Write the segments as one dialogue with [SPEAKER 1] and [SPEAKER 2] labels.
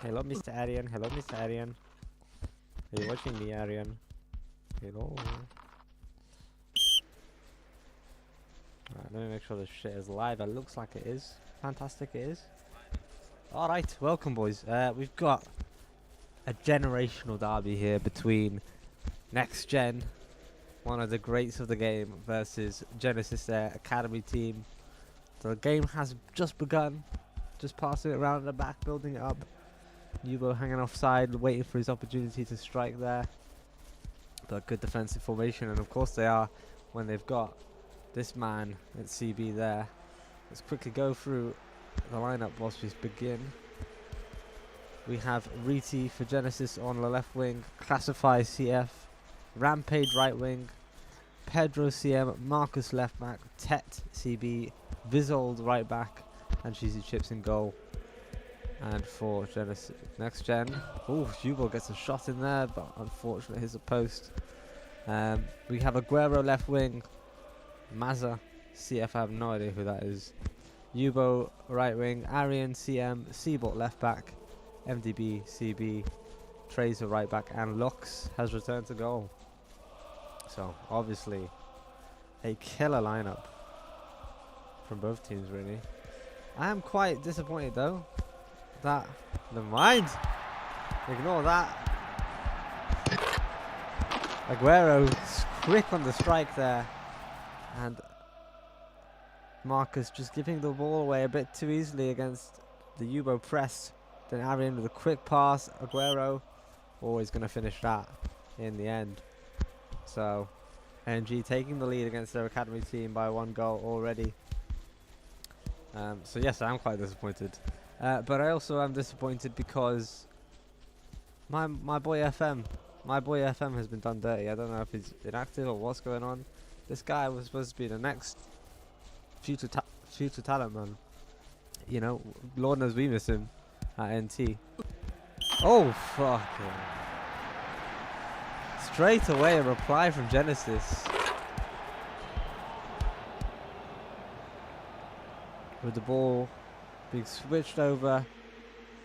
[SPEAKER 1] Hello, Mr. Arian. Hello, Mr. Arian. Are you watching me, Arian? Hello. Alright, let me make sure this shit is live. It looks like it is. Fantastic, it is. Alright, welcome, boys. We've got a generational derby here between NextGen, one of the greats of the game, versus Genesis, their academy team. The game has just begun. Just passing it around the back, building it up. Yubo hanging offside, waiting for his opportunity to strike there. But good defensive formation, and of course they are when they've got this man at CB there. Let's quickly go through the lineup whilst we begin. We have Riti for Genesis on the left wing, Classify CF, Rampage right wing, Pedro CM, Marcus left back, Tet CB, Vizold right back, and Cheesy Chips in goal. And for Genesis NextGen, Yubo gets a shot in there, but unfortunately hits a post. We have Aguero left wing, Mazza CF, I have no idea who that is. Yubo right wing, Arian CM, Seabot left back, MDB CB, Tracer right back, and Lux has returned to goal. So obviously a killer lineup from both teams, really. I am quite disappointed though that, never mind, ignore that. Aguero's quick on the strike there, and Marcus just giving the ball away a bit too easily against the Yubo press. Then Arian with a quick pass, Aguero always going to finish that in the end. So NG taking the lead against their academy team by 1 goal already. So yes, I am quite disappointed. But I also am disappointed because my boy FM has been done dirty. I don't know if he's inactive or what's going on. This guy was supposed to be the next future talent, man. You know, Lord knows we miss him at NT. Oh, fuck. Straight away a reply from Genesis. With the ball being switched over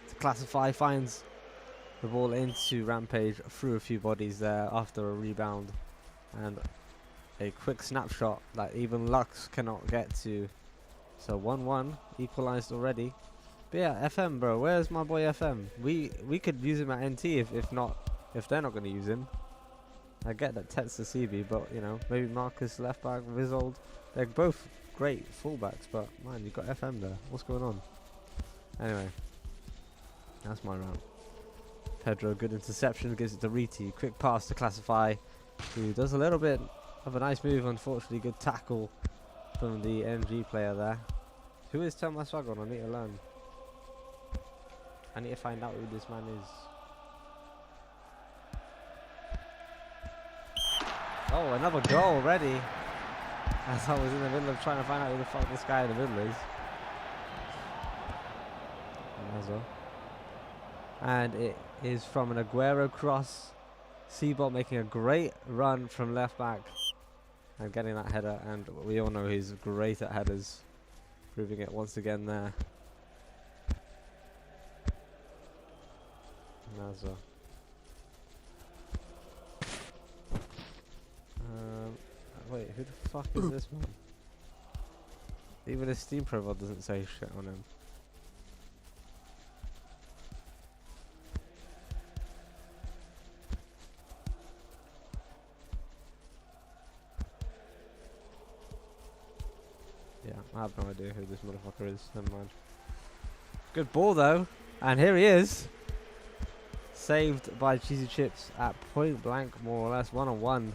[SPEAKER 1] to Classify, finds the ball into Rampage through a few bodies there after a rebound, and a quick snapshot that even Lux cannot get to. So 1-1 equalized already. But yeah, FM, bro, where's my boy FM? We could use him at NT if they're not going to use him. I get that Tet's the CB, but you know, maybe Marcus left back, Vizold, they're both great fullbacks, but man, you got FM there. What's going on? Anyway, that's my round. Pedro, good interception, gives it to Riti. Quick pass to Classify, who does a little bit of a nice move. Unfortunately, good tackle from the NG player there. Who is Thomas Wagon? I need to learn. I need to find out who this man is. Oh, another goal already. As I was in the middle of trying to find out who the fuck this guy in the middle is. And it is from an Aguero cross. Seabot making a great run from left back and getting that header, and we all know he's great at headers, proving it once again there. Nazar. Wait, who the fuck is this man? Even his Steam profile doesn't say shit on him. Yeah, I have no idea who this motherfucker is. Never mind. Good ball though, and here he is, saved by Cheesy Chips at point blank, more or less, 1-on-1.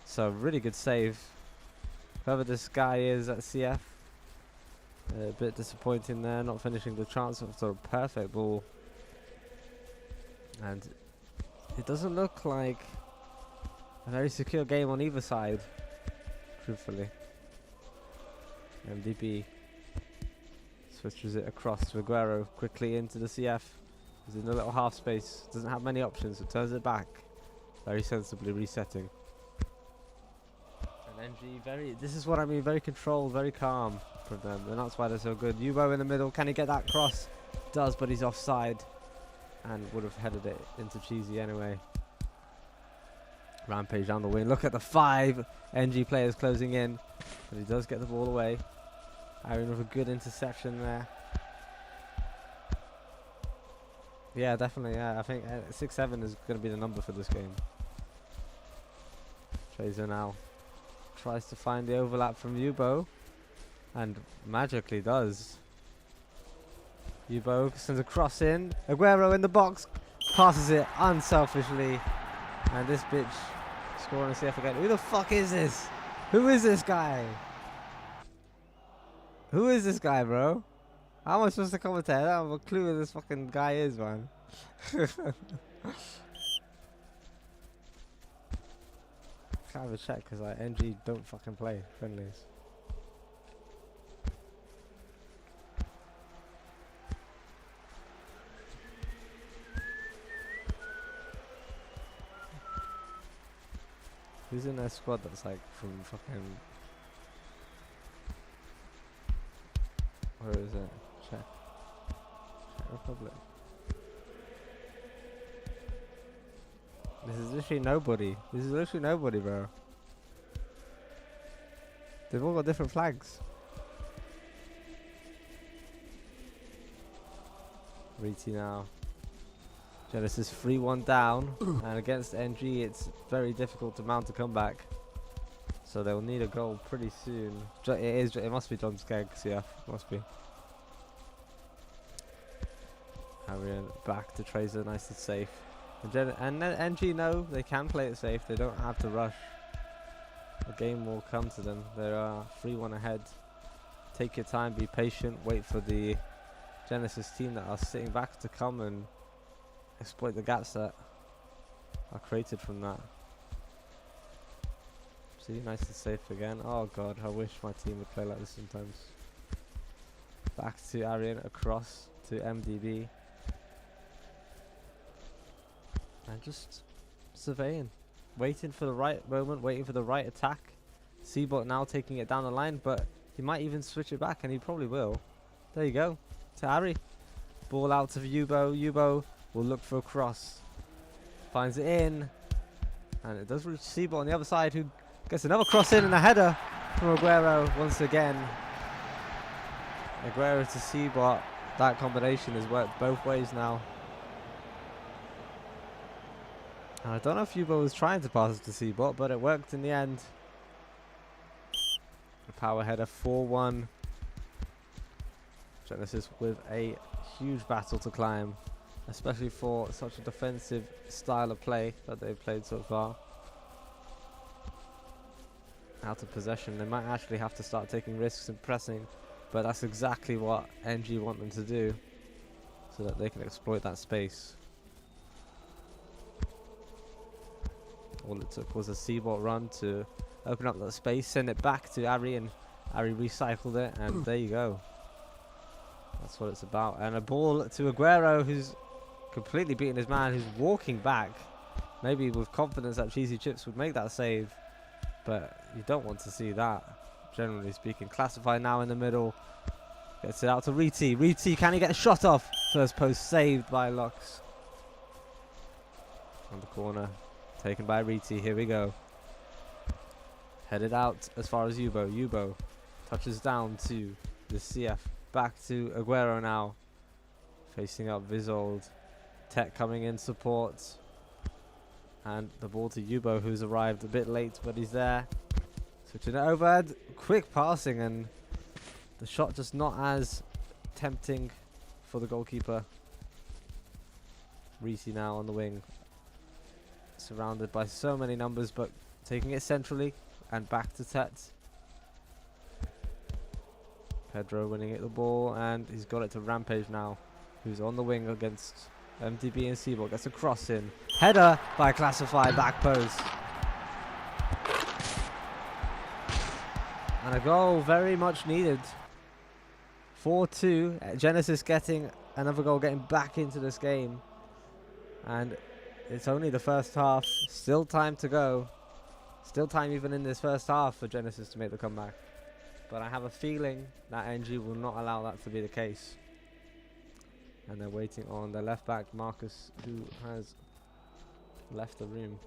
[SPEAKER 1] So really good save. Whoever this guy is at CF, a bit disappointing there, not finishing the chance after a perfect ball. And it doesn't look like a very secure game on either side, truthfully. MDB switches it across to Aguero, quickly into the CF. He's in a little half space, doesn't have many options, so turns it back, very sensibly resetting. And NG, this is what I mean, very controlled, very calm from them, and that's why they're so good. Yubo in the middle, can he get that cross? Does, but he's offside. and would have headed it into Cheesy anyway. Rampage down the wing. Look at the 5 NG players closing in, but he does get the ball away. Aaron with a good interception there. Yeah, definitely. Yeah, I think 6-7 is going to be the number for this game. Trazer now tries to find the overlap from Yubo, and magically does. Yubo sends a cross in. Aguero in the box, passes it unselfishly, and this bitch scoring a CF again. Who the fuck is this? Who is this guy? Who is this guy, bro? How am I supposed to commentate? I don't have a clue who this fucking guy is, man. Can't have a check because like NG don't fucking play friendlies. Who's in their squad that's like from fucking... Where is it? Czech Republic. This is literally nobody. This is literally nobody, bro. They've all got different flags. Riti now. Genesis 3-1 down, and against NG it's very difficult to mount a comeback. So they'll need a goal pretty soon. It must be John Skeggs, yeah, must be. Arian back to Trazer, nice and safe. And NG know they can play it safe, they don't have to rush. The game will come to them. They are 3-1 ahead. Take your time, be patient, wait for the Genesis team that are sitting back to come and exploit the gaps that are created from that. See, nice and safe again. Oh god, I wish my team would play like this sometimes. Back to Arian, across to MDB. And just surveying. Waiting for the right moment, waiting for the right attack. Seabot now taking it down the line, but he might even switch it back, and he probably will. There you go. To Ari. Ball out to Yubo. Yubo will look for a cross. Finds it in. And it does reach Seabot on the other side, who gets another cross in and a header from Aguero once again. Aguero to Seabot. That combination has worked both ways now. And I don't know if Yubo was trying to pass it to Seabot, but it worked in the end. A power header, 4-1. Genesis with a huge battle to climb, especially for such a defensive style of play that they've played so far. Out of possession, they might actually have to start taking risks and pressing, but that's exactly what NG want them to do, so that they can exploit that space. All it took was a Seabot run to open up that space, send it back to Ari, and Ari recycled it, and there you go. That's what it's about. And a ball to Aguero, who's completely beaten his man, who's walking back. Maybe with confidence that Cheesy Chips would make that save, but you don't want to see that, generally speaking. Classified now in the middle. Gets it out to Riti. Riti, can he get a shot off? First post saved by Lux. On the corner. Taken by Riti. Here we go. Headed out as far as Yubo. Yubo touches down to the CF. Back to Aguero now. Facing up Vizold. Tech coming in support. And the ball to Yubo, who's arrived a bit late, but he's there. Switching it over. Quick passing, and the shot just not as tempting for the goalkeeper. Riti now on the wing. Surrounded by so many numbers, but taking it centrally and back to Tet. Pedro winning it the ball, and he's got it to Rampage now, who's on the wing against MDB and Seabot. Gets a cross in. Header by Classified, back post. And a goal very much needed. 4-2. Genesis getting another goal, getting back into this game. And it's only the first half. Still time to go. Still time even in this first half for Genesis to make the comeback. But I have a feeling that NG will not allow that to be the case. And they're waiting on the left back, Marcus, who has left the room.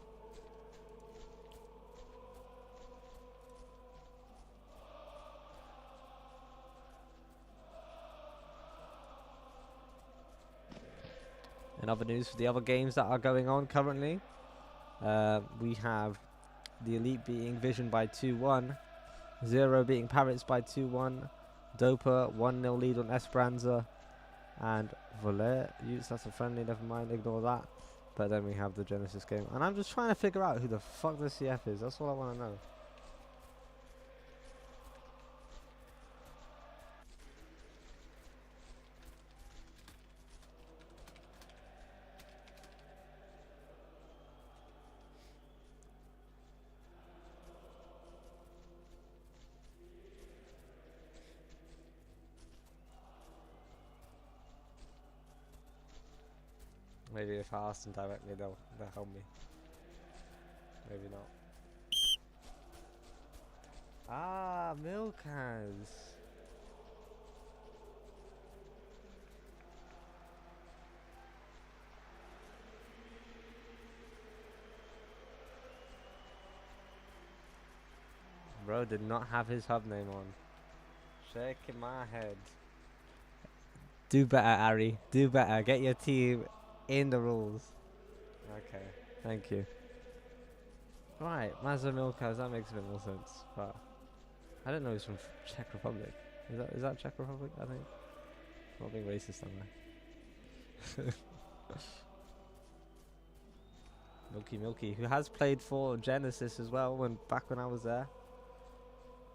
[SPEAKER 1] In other news, for the other games that are going on currently, we have the Elite beating Vision by 2-1, Zero beating Parrots by 2-1, Dopa 1-0 lead on Esperanza, and Voler, that's a friendly, never mind, ignore that. But then we have the Genesis game, and I'm just trying to figure out who the fuck the CF is. That's all I want to know. Maybe if I ask them directly, they'll help me. Maybe not. Ah, Milkaz. Bro did not have his hub name on. Shaking my head. Do better, Ari. Do better. Get your team in the rules. Okay, thank you. Right, Mazda Milkaz, that makes a bit more sense. But I don't know he's from Czech Republic. Is that Czech Republic, I think? Not being racist, am I? Milky, who has played for Genesis as well back when I was there.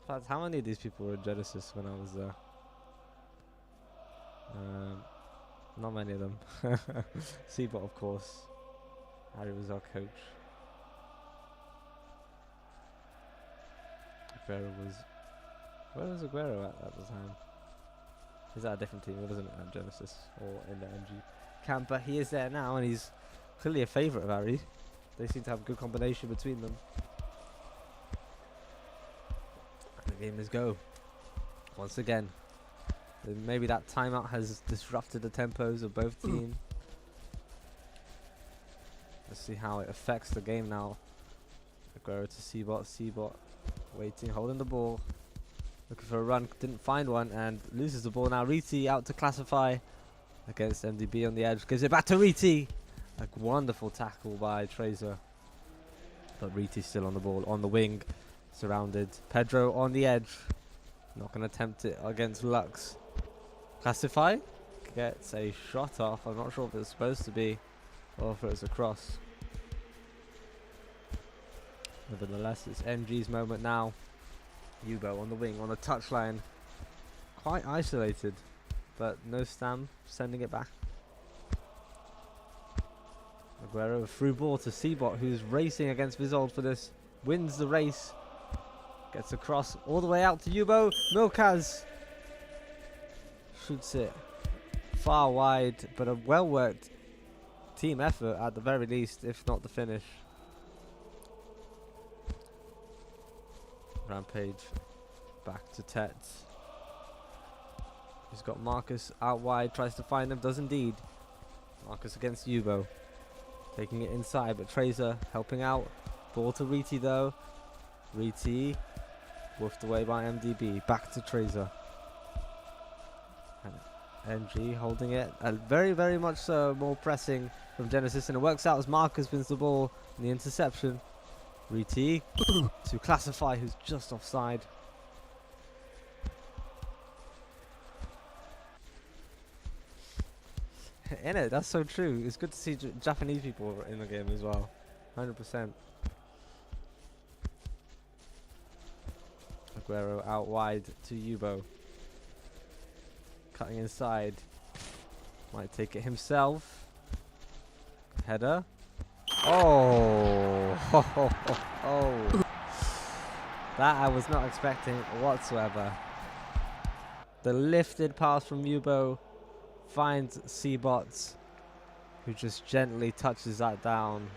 [SPEAKER 1] In fact, how many of these people were in Genesis when I was there? Not many of them. Seabot, of course. Harry was our coach. Aguero was... Where was Aguero at the time? He's at a different team. He wasn't at Genesis or in the MG camp, but he is there now, and he's clearly a favourite of Harry. They seem to have a good combination between them. And the game is go. Once again. Maybe that timeout has disrupted the tempos of both teams. Let's see how it affects the game now. Aguero to Seabot waiting, holding the ball, looking for a run, didn't find one, and loses the ball now. Riti out to classify against MDB on the edge, gives it back to Riti. A wonderful tackle by Trazer, but Riti's still on the ball, on the wing, surrounded. Pedro on the edge, not going to attempt it against Lux. Classify gets a shot off. I'm not sure if it's supposed to be or if it's a cross. Nevertheless, it's MG's moment now. Yubo on the wing, on the touchline. Quite isolated, but no Stam sending it back. Aguero, a through ball to Seabot, who's racing against Vizold for this. Wins the race. Gets across all the way out to Yubo. Milkaz shoots it far wide, but a well-worked team effort at the very least, if not the finish. Rampage back to Tet. He's got Marcus out wide, tries to find him, does indeed. Marcus against Yubo, taking it inside, but Trazer helping out. Ball to Riti though. Riti woofed away by MDB. Back to Trazer. And MG holding it. Very, very much so. More pressing from Genesis, and it works out as Marcus wins the ball in the interception. Riti to Classify, who's just offside. In it, that's so true. It's good to see Japanese people in the game as well. 100%. Aguero out wide to Yubo. Cutting inside. Might take it himself. Header. Oh. Oh. That I was not expecting whatsoever. The lifted pass from Yubo finds Seabot, who just gently touches that down.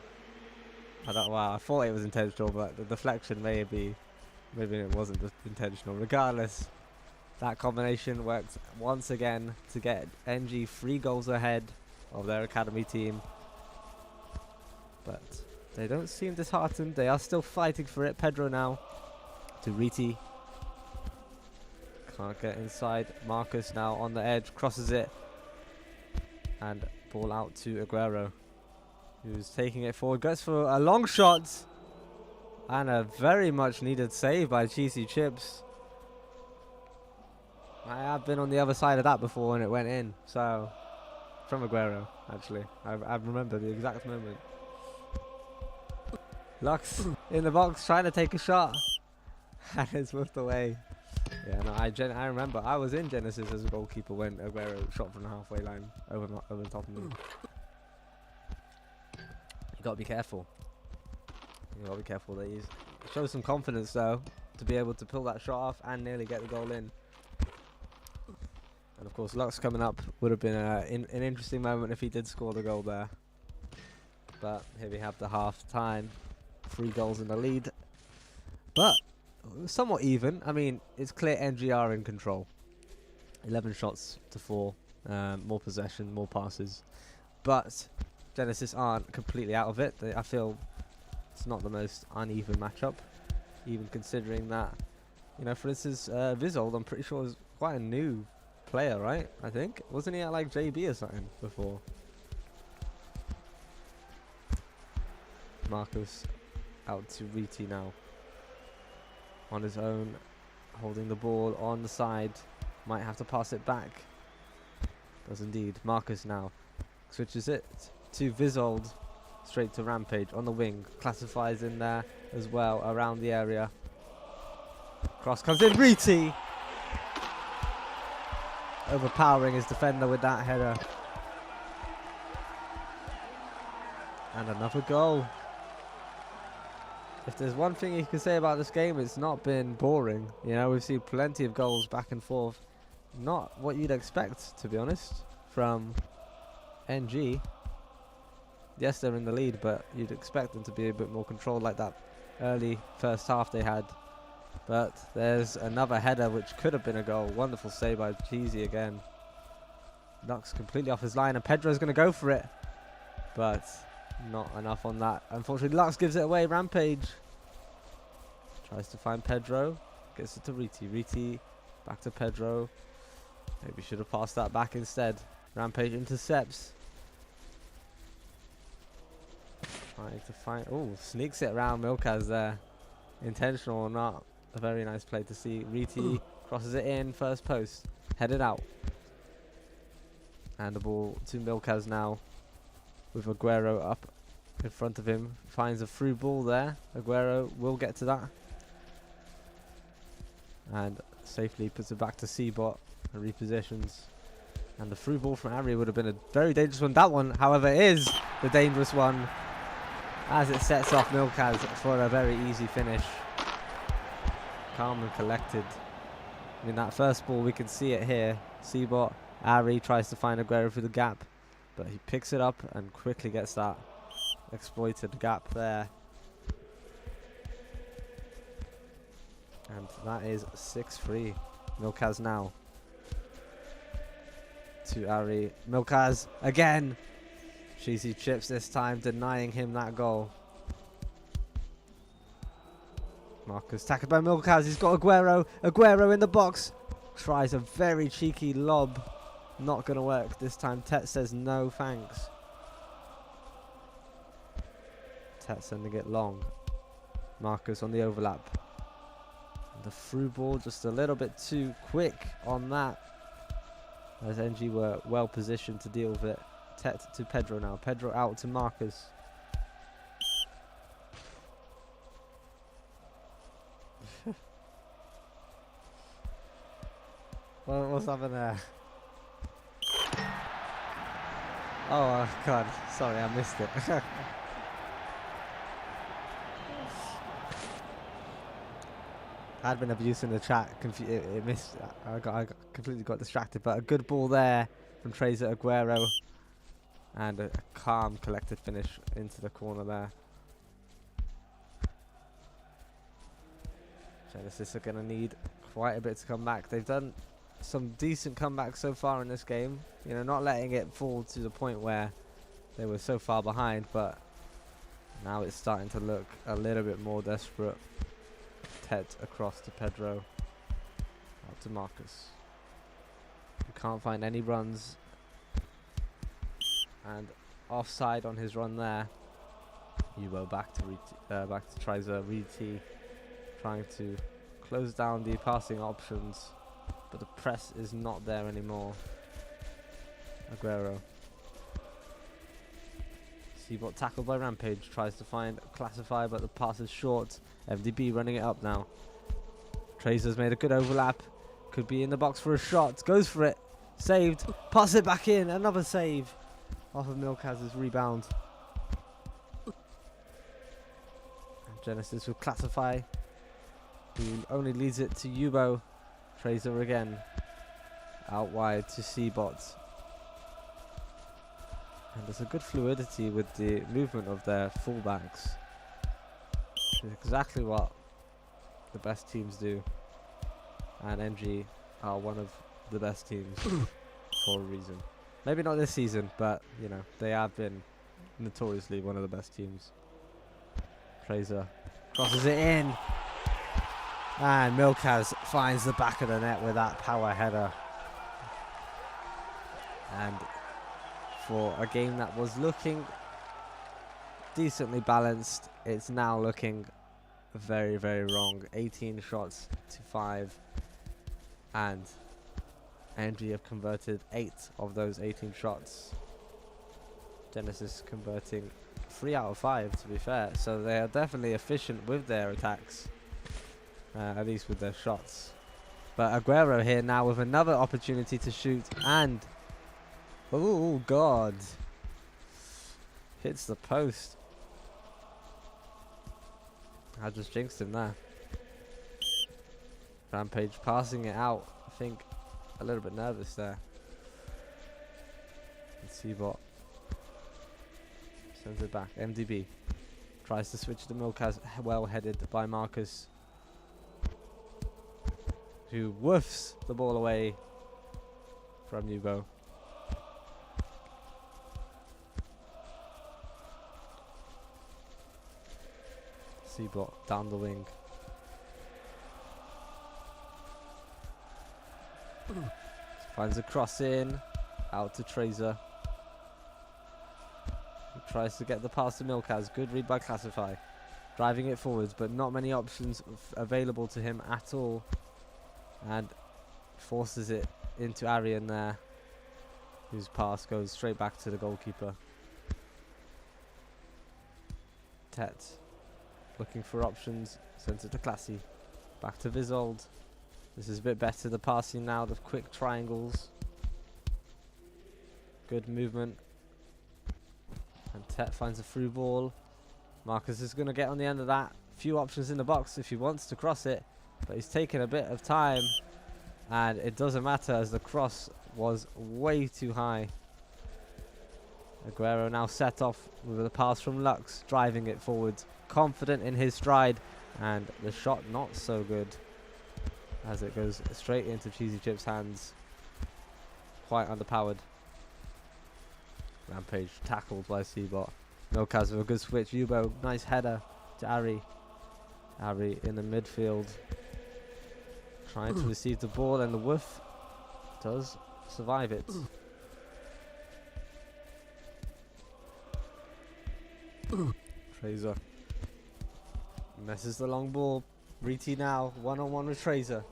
[SPEAKER 1] Wow, I thought it was intentional, but the deflection maybe it wasn't intentional. Regardless, That combination worked once again to get NG 3 goals ahead of their academy team. But they don't seem disheartened. They are still fighting for it. Pedro now to Riti. Can't get inside. Marcus now on the edge. Crosses it. And ball out to Aguero, who's taking it forward. Goes for a long shot. And a very much needed save by Cheesy Chips. I have been on the other side of that before and it went in. So, from Aguero, actually. I remember the exact moment. Lux in the box trying to take a shot. And it's whipped away. Yeah, no, I remember I was in Genesis as a goalkeeper when Aguero shot from the halfway line over the top of me. You gotta be careful. You gotta be careful. They show some confidence though to be able to pull that shot off and nearly get the goal in. And of course, Lux coming up would have been an interesting moment if he did score the goal there. But here we have the half time, 3 goals in the lead, but somewhat even. I mean, it's clear NGR in control. 11 shots to 4, more possession, more passes, but Genesis aren't completely out of it. I feel it's not the most uneven matchup, even considering that, you know, for instance, Vizold, I'm pretty sure is quite a new player, right? I think, wasn't he at like JB or something before? Marcus out to Riti now, on his own, holding the ball on the side. Might have to pass it back. Does indeed. Marcus now switches it to Vizold, straight to Rampage on the wing. Classifies in there as well, around the area. Cross comes in. Riti overpowering his defender with that header. And another goal. If there's one thing you can say about this game, it's not been boring. You know, we've seen plenty of goals back and forth. Not what you'd expect, to be honest, from NG. Yes, they're in the lead, but you'd expect them to be a bit more controlled like that early first half they had. But there's another header which could have been a goal. Wonderful save by Cheesy again. Knocks completely off his line, and Pedro's going to go for it. But not enough on that. Unfortunately, Lux gives it away. Rampage tries to find Pedro. Gets it to Riti. Riti back to Pedro. Maybe should have passed that back instead. Rampage intercepts. Trying to find... Oh, sneaks it around Milkaz there. Intentional or not. A very nice play to see. Riti crosses it in. First post. Headed out. And the ball to Milkaz now, with Aguero up in front of him. Finds a through ball there. Aguero will get to that. And safely puts it back to Seabot and repositions. And the through ball from Ari would have been a very dangerous one. That one, however, is the dangerous one, as it sets off Milkaz for a very easy finish. Calm and collected. I mean, that first ball, we can see it here. Seabot, Ari tries to find Aguero through the gap, but he picks it up and quickly gets that exploited gap there. And that is 6-3. Milkaz now to Ari. Milkaz again. Cheesy Chips this time denying him that goal. Marcus tackled by Milkaz. He's got Aguero. Aguero in the box. Tries a very cheeky lob. Not going to work this time. Tet says no thanks. Tet sending it long. Marcus on the overlap. And the through ball just a little bit too quick on that, as NG were well positioned to deal with it. Tet to Pedro now. Pedro out to Marcus. Well, what's happening there? Oh god, sorry, I missed it. I'd been abusing the chat. It missed. I completely got distracted. But a good ball there from Tracer Aguero, and a calm, collected finish into the corner there. Genesis are going to need quite a bit to come back. They've done some decent comebacks so far in this game. You know, not letting it fall to the point where they were so far behind, but now it's starting to look a little bit more desperate. Ted across to Pedro. Out to Marcus. You can't find any runs. And offside on his run there. Yubo back to Triza. Riti trying to close down the passing options, but the press is not there anymore. Aguero. Seabot tackled by Rampage. Tries to find Classify, but the pass is short. FDB running it up now. Trazer's made a good overlap. Could be in the box for a shot. Goes for it. Saved. Pass it back in. Another save off of Milkaz's rebound. And Genesis will Classify, who only leads it to Yubo. Trazer again. Out wide to Seabot. And there's a good fluidity with the movement of their fullbacks. It's exactly what the best teams do. And NG are one of the best teams for a reason. Maybe not this season, but you know, they have been notoriously one of the best teams. Trazer crosses it in. And Milkaz finds the back of the net with that power header. And for a game that was looking decently balanced, it's now looking very, very wrong. 18 shots to 5, and NG have converted 8 of those 18 shots. Genesis converting 3 out of 5, to be fair, so they are definitely efficient with their attacks, at least with their shots. But Aguero here now with another opportunity to shoot, and oh god, hits the post. I just jinxed him there. Rampage passing it out. I think a little bit nervous there. Let's see what sends it back. MDB tries to switch to Milkaz, well headed by Marcus, who woofs the ball away from Yubo. Seabot down the wing. Finds a cross in. Out to Trazer. He tries to get the pass to Milkaz. Good read by Classify. Driving it forwards, but not many options available to him at all. And forces it into Arian there, whose pass goes straight back to the goalkeeper. Tet looking for options, sends it to Classy. Back to Visold. This is a bit better, the passing now, the quick triangles. Good movement. And Tet finds a through ball. Marcus is going to get on the end of that. Few options in the box if he wants to cross it, but he's taking a bit of time. And it doesn't matter as the cross was way too high. Aguero now set off with a pass from Lux, driving it forwards. Confident in his stride, and the shot not so good as it goes straight into Cheesy Chip's hands. Quite underpowered. Rampage tackled by Seabot. Milkaz with a good switch. Yubo, nice header to Ari. Ari in the midfield, trying to receive the ball, and the woof does survive it. Trazer messes the long ball. Riti now one-on-one with Trazer,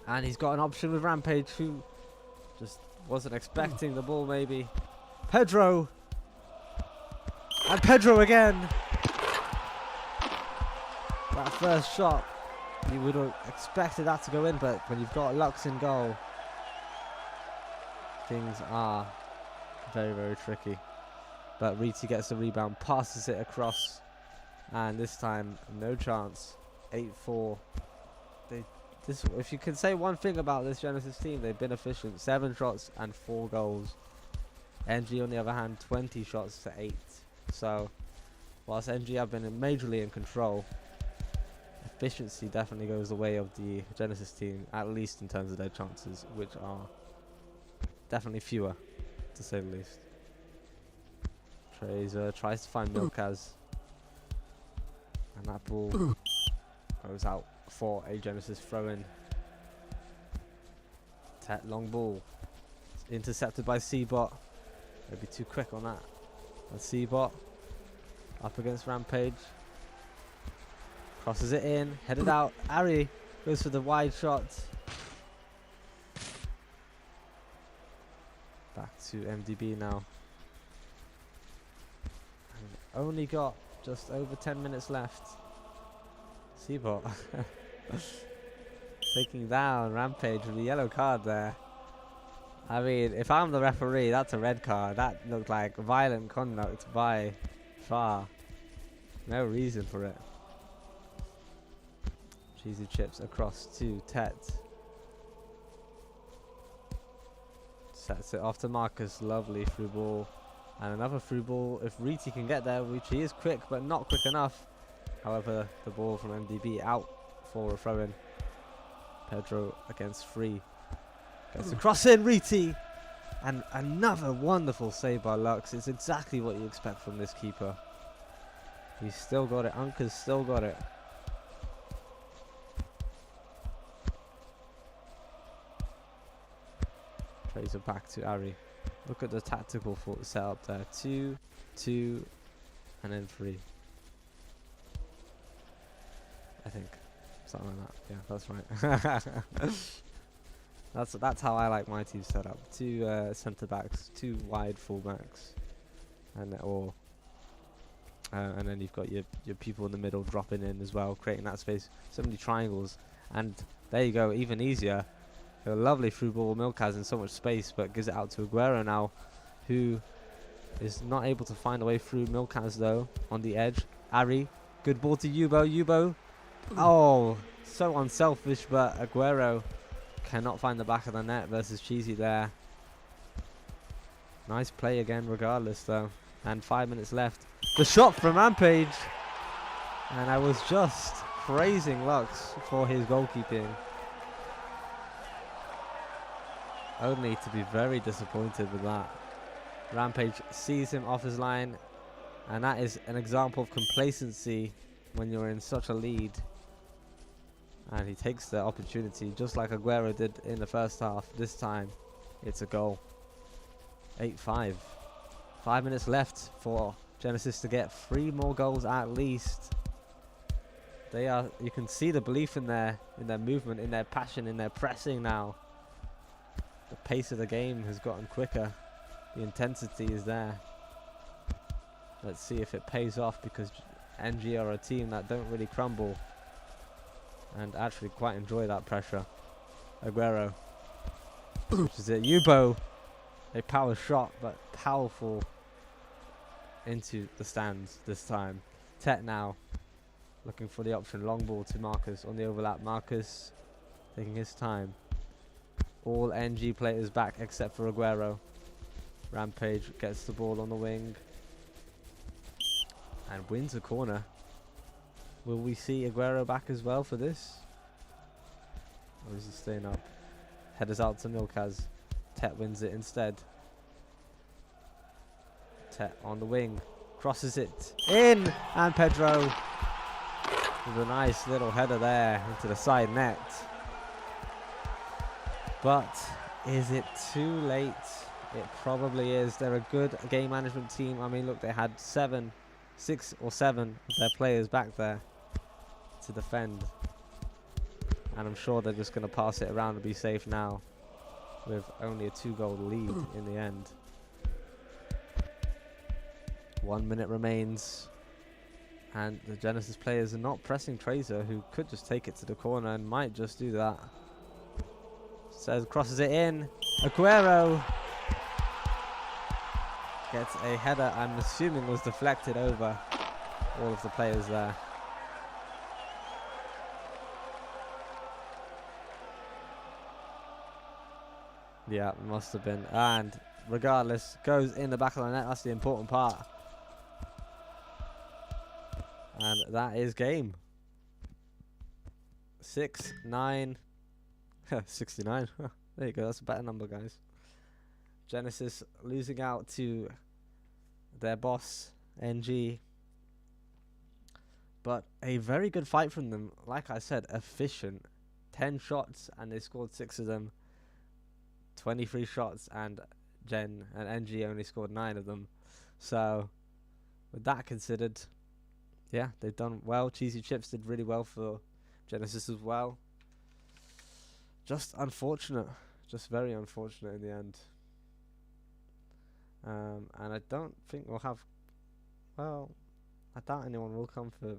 [SPEAKER 1] and he's got an option with Rampage, who just wasn't expecting the ball maybe. Pedro, and Pedro again. That first shot, you would have expected that to go in, but when you've got Lux in goal, things are very, very tricky. But Riti gets the rebound, passes it across, and this time no chance. 8-4. If you can say one thing about this Genesis team, they've been efficient. 7 shots and 4 goals. NG on the other hand, 20 shots to 8. So whilst NG have been majorly in control, I efficiency definitely goes the way of the Genesis team, at least in terms of their chances, which are definitely fewer, to say the least. Trazer tries to find Milkaz, and that ball goes out for a Genesis throw-in. Tet long ball. It's intercepted by C-Bot. Maybe too quick on that. And C-Bot up against Rampage. Crosses it in, headed out. Ari goes for the wide shot. Back to MDB now. And only got just over 10 minutes left. C-Bot taking down Rampage with a yellow card there. I mean, if I'm the referee, that's a red card. That looked like violent conduct by far. No reason for it. Cheesy chips across to Tet. Sets it off to Marcus. Lovely through ball. And another through ball if Riti can get there, which he is quick, but not quick enough. However, the ball from MDB out for a throw-in. Pedro against Free. Gets the cross in, Riti! And another wonderful save by Lux. It's exactly what you expect from this keeper. He's still got it. Anka's still got it. Tracer back to Ari. Look at the tactical setup there. 2, 2, and then 3. I think. Something like that. Yeah, that's right. That's how I like my team set up. 2 centre backs, 2 wide full backs, and then you've got your people in the middle dropping in as well, creating that space. So many triangles, and there you go, even easier. A lovely through ball. Milkaz in so much space, but gives it out to Aguero now, who is not able to find a way through. Milkaz though on the edge. Ari, good ball to Yubo. Yubo, oh, so unselfish, but Aguero cannot find the back of the net versus Cheesy there. Nice play again regardless though. And 5 minutes left. The shot from Rampage. And I was just praising Lux for his goalkeeping. Only to be very disappointed with that. Rampage sees him off his line. And that is an example of complacency when you're in such a lead. And he takes the opportunity just like Aguero did in the first half. This time it's a goal. 8-5. 5 minutes left for Genesis to get 3 more goals at least. They are, you can see the belief in their movement, in their passion, in their pressing now. The pace of the game has gotten quicker. The intensity is there. Let's see if it pays off, because NG are a team that don't really crumble and actually quite enjoy that pressure. Aguero, which is it. Yubo, a power shot, but powerful into the stands this time. Tet now looking for the option. Long ball to Marcus on the overlap. Marcus taking his time. All NG players back except for Aguero. Rampage gets the ball on the wing and wins a corner. Will we see Aguero back as well for this? Or is he staying up? Headers out to Milkaz. Tet wins it instead. Tet on the wing. Crosses it in. And Pedro with a nice little header there into the side net. But is it too late? It probably is. They're a good game management team. I mean, look, they had 6 or 7 of their players back there to defend. And I'm sure they're just going to pass it around and be safe now with only a 2-goal lead in the end. 1 minute remains. And the Genesis players are not pressing Tracer, who could just take it to the corner and might just do that. Says, crosses it in. Aguero gets a header, I'm assuming was deflected over all of the players there. Yeah, it must have been. And regardless, goes in the back of the net. That's the important part. And that is game. 6, 9, 69. There you go. That's a better number, guys. Genesis losing out to their boss, NG. But a very good fight from them. Like I said, efficient. 10 shots and they scored 6 of them. 23 shots and Gen and NG only scored 9 of them. So, with that considered, yeah, they've done well. Cheesy Chips did really well for Genesis as well. Just unfortunate. Just very unfortunate in the end. And I don't think we'll have... Well, I doubt anyone will come for...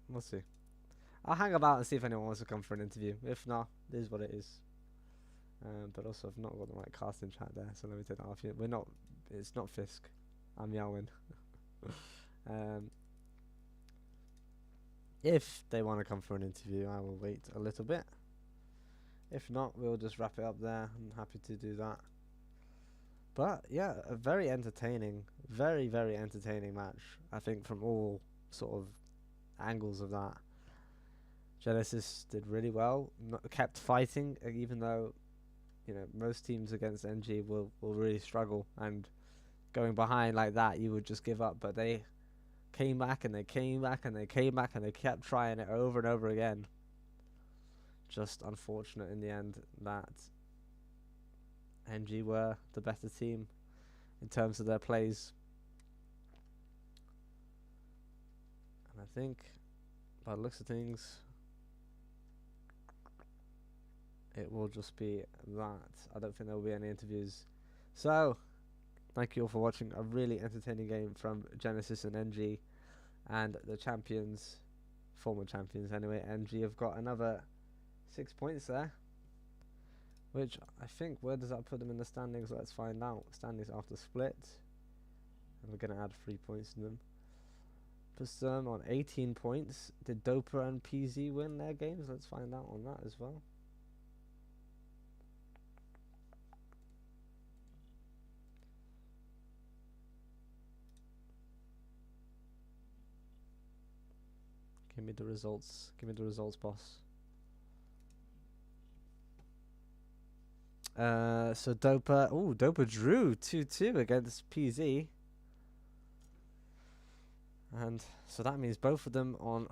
[SPEAKER 1] We'll see. I'll hang about and see if anyone wants to come for an interview. If not, it is what it is. But also, I've not got the right casting chat there, so let me take that off. We're not... It's not Fisk. I'm Yawin. If they want to come for an interview, I will wait a little bit. If not, we'll just wrap it up there. I'm happy to do that. But yeah, a very entertaining, very, very entertaining match. I think from all sort of angles of that. Genesis did really well, kept fighting, even though, you know, most teams against NG will really struggle, and going behind like that, you would just give up. But they came back and they came back and they came back and they kept trying it over and over again. Just unfortunate in the end that NG were the better team in terms of their plays. And I think, by the looks of things, it will just be that. I don't think there will be any interviews. So, thank you all for watching a really entertaining game from Genesis and NG. And the champions, former champions anyway, NG have got another 6 points there. Which I think, where does that put them in the standings? Let's find out. Standings after split. And we're going to add 3 points to them. Puts them on 18 points. Did Dopa and PZ win their games? Let's find out on that as well. Give me the results. Give me the results, boss. So Dopa... Ooh, Dopa drew 2-2 against PZ. And so that means both of them on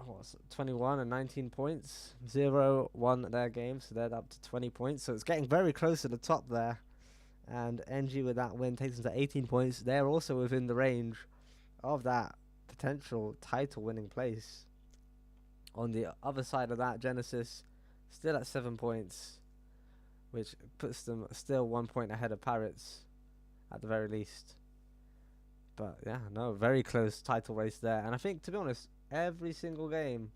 [SPEAKER 1] 21 and 19 points. 0 won their game, so they're up to 20 points. So it's getting very close to the top there. And NG with that win takes them to 18 points. They're also within the range of that potential title winning place. On the other side of that, Genesis still at 7 points, which puts them still 1 point ahead of Pirates at the very least. But yeah, no, very close title race there. And I think, to be honest, every single game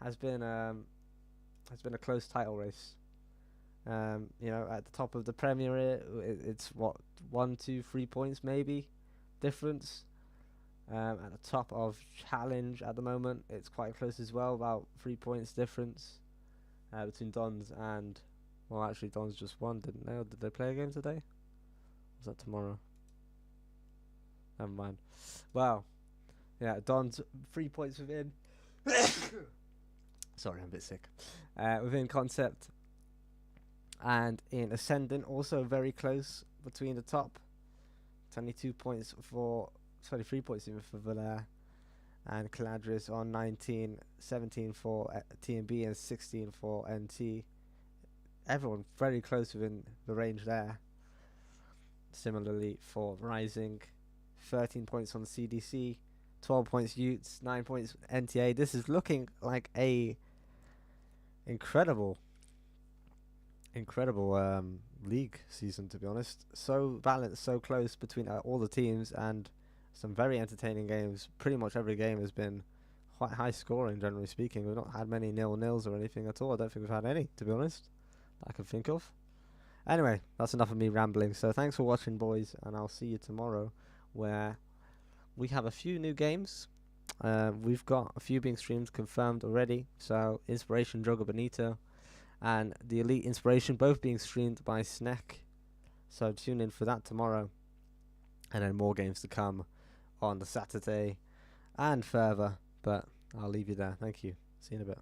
[SPEAKER 1] has been a close title race. You know, at the top of the Premier, it's what, 1, 2, 3 points maybe difference. At the top of Challenge at the moment, it's quite close as well, about 3 points difference between Dons and, well, actually Dons just won, didn't they? Or did they play a game today? Was that tomorrow? Never mind. Well, yeah, Dons 3 points within. Sorry, I'm a bit sick. Within Concept, and in Ascendant, also very close between the top. 22 points for. 23 points even for Valère, and Caladris on 19, 17 for TMB and 16 for NT. Everyone very close within the range there. Similarly for Rising, 13 points on CDC, 12 points Utes, 9 points NTA. This is looking like a incredible league season, to be honest. So balanced, so close between all the teams, and some very entertaining games. Pretty much every game has been quite high scoring, generally speaking. We've not had many 0-0s or anything at all. I don't think we've had any, to be honest, that I can think of. Anyway, that's enough of me rambling. So thanks for watching, boys, and I'll see you tomorrow, where we have a few new games. We've got a few being streamed confirmed already. So Inspiration, Droga Benito, and the Elite Inspiration, both being streamed by Snek. So tune in for that tomorrow. And then more games to come on the Saturday and further. But I'll leave you there. Thank you. See you in a bit.